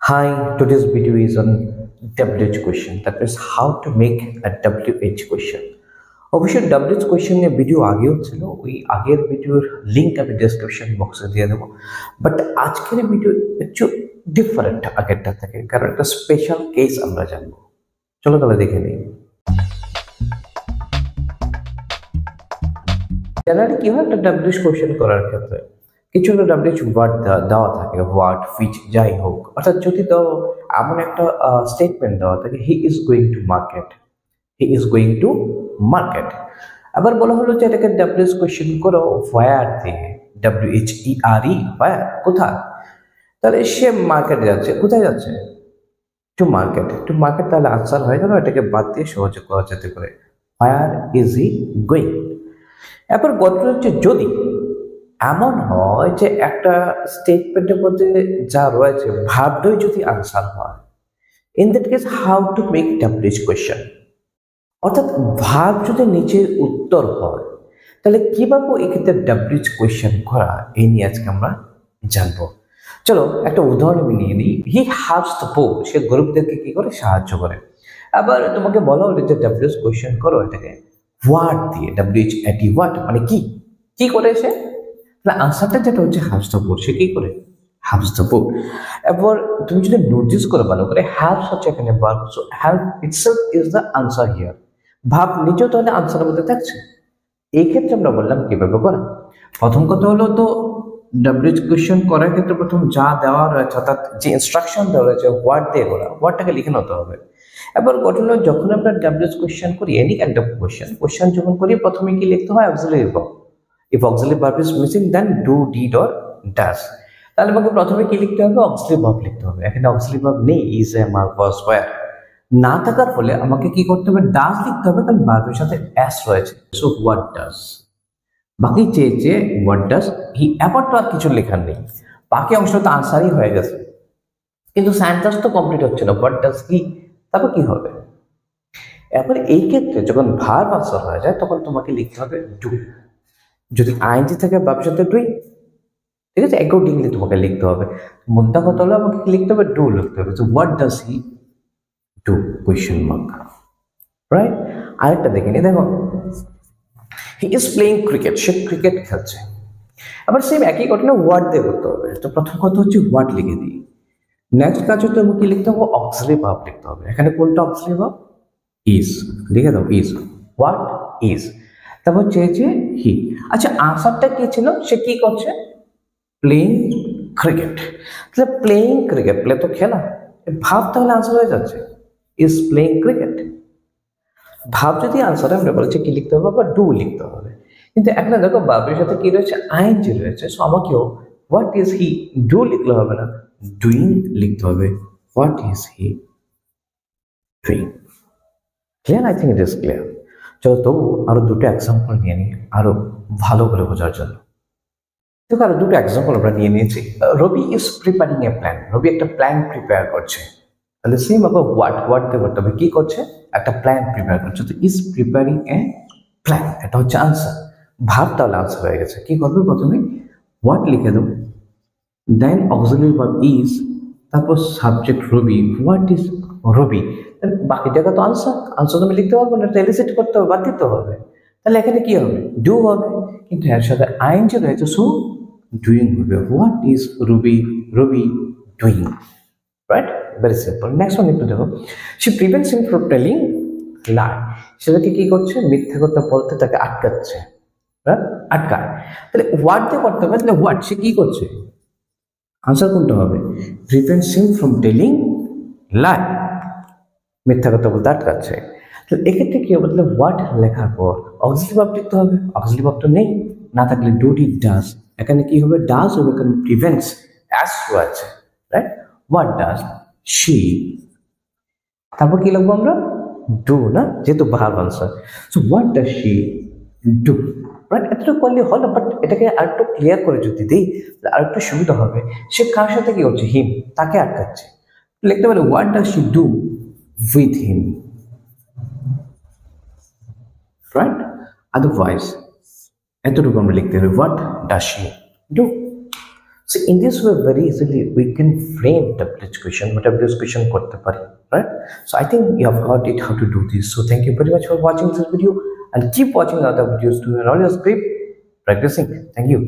Hi, today's video is on WH question. That is how to make a WH question. অবশ্যই WH question এর video আগেও ছিল, ওই আগের ভিডিওর লিংক আমি ডেসক্রিপশন বক্সে দিয়ে দেবো। বাট আজকের ভিডিও একটু ডিফারেন্ট আগেরটা থেকে, কারণ একটা স্পেশাল কেস আমরা জানবো। চলো তাহলে দেখে নিই। জেনারেলি কি হয় একটা WH কোয়েশ্চেন করার ক্ষেত্রে কিছু একটা WH ওয়ার্ড দেওয়া থাকে, ওয়ার্ড ফিচ যাই হোক, অর্থাৎ যদি এমন একটা স্টেটমেন্ট দেওয়া থাকে he is going to market, he is going to market. আবার বলা হলো যে এটাকে WH কোয়েশ্চেন করো হোয়ার দিয়ে, WHERE হোয়ার, কোথায়। তাহলে সে মার্কেটে যাচ্ছে, কোথায় যাচ্ছে? To market. টু মার্কেট তাহলে আনসার হয়ে গেল, এটাকে বাদ দিয়ে সহজে করা যেতে পারে হোয়ার ইজ হি গোয়িং। এরপর গল্প হচ্ছে যদি এমন হয় যে একটা স্টেটমেন্টের মধ্যে যা রয়েছে ভাবটাই যদি আনসার হয়, in that case how to make WH question. অর্থাৎ ভাব যদি নিচের উত্তর হয় তাহলে কিভাবে এক্ষেত্রে WH কোয়েশ্চেন করা, এই নিয়ে আজকে আমরা জানবো। চলো একটা উদাহরণ আমি নিয়ে নিই। হি হ্যাভস দ্য পো, সে গরিবদেরকে কি করে সাহায্য করে। আবার তোমাকে বলা হলো যে WH কোয়েশ্চেন করো এটাকে হোয়াট দিয়ে, WHAT হোয়াট মানে কি, কি করে সে। তাহলে আনসারটা যেটা হচ্ছে হ্যাভস দ্য পো, সে কি করে হ্যাভস দ্য পো। এরপর তুমি যদি নোটিস করে ভালো করে, হ্যাভস হচ্ছে এখানে verb, so have itself is the answer here. ভাব নিজেও তাহলে আনসারের মধ্যে থাকছে। এই ক্ষেত্রে আমরা বললাম কিভাবে করা। প্রথম কথা হলো তো WH কোয়েশ্চেন করার ক্ষেত্রে প্রথম যা দেওয়া রয়েছে, অর্থাৎ যে ইনস্ট্রাকশন দেওয়া রয়েছে ওয়ার্ড দিয়ে করা, ওয়ার্ডটাকে লিখে নিতে হবে। এবার ঘটনা যখন আমরা WH কোয়েশ্চেন করি, এনি কাইন্ড অফ কোয়েশ্চেন যখন করি, প্রথমে কি লিখতে হয় auxiliary verb. If auxiliary verb is missing then do, did or does. তাহলে আমাকে প্রথমে কি লিখতে হবে? অক্সিলারি ভার্ব লিখতে হবে। এখানে অক্সিলারি ভার্ব নেই, is, am, are, was, were না থাকার ফলে আমাকে কি করতে হবে? ডাজ লিখতে হবে, কারণ ভার্বের সাথে এস রয়েছে। সো হোয়াট ডাজ, বাকি চেয়েছে হোয়াট ডাজ হি। এবার তো আর কিছু লেখার নেই, বাকি অংশটা তো আনসারই হয়ে গেছে, কিন্তু সেন্টেন্স তো কমপ্লিট হচ্ছে না। হোয়াট ডাজ হি, তারপর কি হবে? এরপর এই ক্ষেত্রে যখন ভার্ব আনসার হয়ে যায় তখন তোমাকে লিখতে হবে ডু। যদি আইনজি থাকে ভার্বের সাথে ডুই, ঠিক আছে, অ্যাকর্ডিংলি তোমাকে লিখতে হবে। মুদ্রা কথা হলো আমাকে কি লিখতে হবে? ডু লিখতে হবে। তো what does he do question mark, right. আরেকটা দেখে নি, দেখো he is playing cricket, say cricket খেলছে। আবার সেম একই ঘটনা ওয়ার্ড দিয়ে করতে হবে। তো প্রথম কথা হচ্ছে ওয়ার্ড লিখে দিই। নেক্সট কাজ হচ্ছে আমাকে লিখতে হবে অক্সিলারি ভার্ব লিখতে হবে। এখানে কোনটা অক্সিলারি ভার্ব? ইজ, লিখে দাও ইজ, হোয়াট ইজ। তারপর চেয়েছে হি। আচ্ছা আনসারটা কি ছিল? সে কি করছে? Playing cricket. তাহলে প্লেইং ক্রিকেট, প্লে তো খেলা, ভাব তাহলে আনসার হয়ে যাচ্ছে ইজ প্লেইং ক্রিকেট। ভাব যদি আনসারে আমরা বলেছি কি লিখতে হবে? বা ডু লিখতে হবে। কিন্তু এখানে দেখো ভাবের সাথে কি রয়েছে? আইএনজি রয়েছে। সো আমাকেও হোয়াট ইজ হি ডু লিখলে হবে না, ডুইং লিখতে হবে। What is he doing. Clear? I think it is clear. চলো তবু আরো দুটো এক্সাম্পল নিয়ে নিই আরো ভালো করে বোঝার জন্য। দেখো আরো দুটো এক্সাম্পল আমরা নিয়ে নিয়েছি। রবি ইজ প্রিপেয়ারিং এ প্ল্যান, রবি একটা প্ল্যান প্রিপেয়ার করছে। তাহলে সেম আবার হোয়াট দিয়ে করতে হবে, কি করছে? একটা প্ল্যান প্রিপেয়ার করছে। তো ইজ প্রিপেয়ারিং এ প্ল্যান, এটা হচ্ছে আনসার। ভাব তাহলে আনসার হয়ে গেছে। কি করবে? প্রথমে হোয়াট লিখে দেবো, দেন অক্সিলারি ভার্ব ইজ, তারপর সাবজেক্ট রবি। হোয়াট ইজ রবি, বাকি জায়গা তো আনসার। আনসার তুমি লিখতে পারবো না, টেলিসেট করতে হবে, বাদ দিতে হবে। তাহলে এখানে কি হবে? ডু হবে, কিন্তু এর সাথে আইএনজি রয়েছে, সো ডুইং হবে। What is Ravi, Ravi doing, right? Very simple. Next one একটু দেখো, সে prevents him from telling lie, সেটাকে কি করছে? মিথ্যা কথা বলতে তাকে আটকাচ্ছে, আটকায়। তাহলে হোয়াট দিয়ে করতে হবে। তাহলে হোয়াট, সে কি করছে? আনসার কোনটা হবে? প্রিভেন্টস হিম ফ্রম টেলিং লাই, মিথ্যা কথা বলতে আটকাচ্ছে। তাহলে এক্ষেত্রে কি হবে? তাহলে হোয়াট লেখার পর অক্সিলারি ভার্ব লিখতে হবে। অক্সিলারি ভার্ব তো নেই, না থাকলে ডু, ডিড, ডাজ। এখানে কি হবে? ডাজ হবে, কারণ প্রিভেন্টস অ্যাস রয়েছে, রাইট? হোয়াট ডাজ শি, তারপর কি লিখবো আমরা? ডু, না, যেহেতু verb answer. So what does she do, right? এতটুকু করলে হলো, বাট এটাকে আরেকটু ক্লিয়ার করে যদি দিই আরেকটু সুবিধা হবে। সে কার সাথে কি করছে? হিম, তাকে আটকাচ্ছে। লিখতে পারে what does she do with him, right? Otherwise এতটুকু আমরা লিখতে হবে what does she do. So in this way, very easily we can frame WH question, but WH question korte pari, right? So I think you have got it how to do this. So thank you very much for watching this video, and keep watching other videos too, and always keep practicing. Thank you.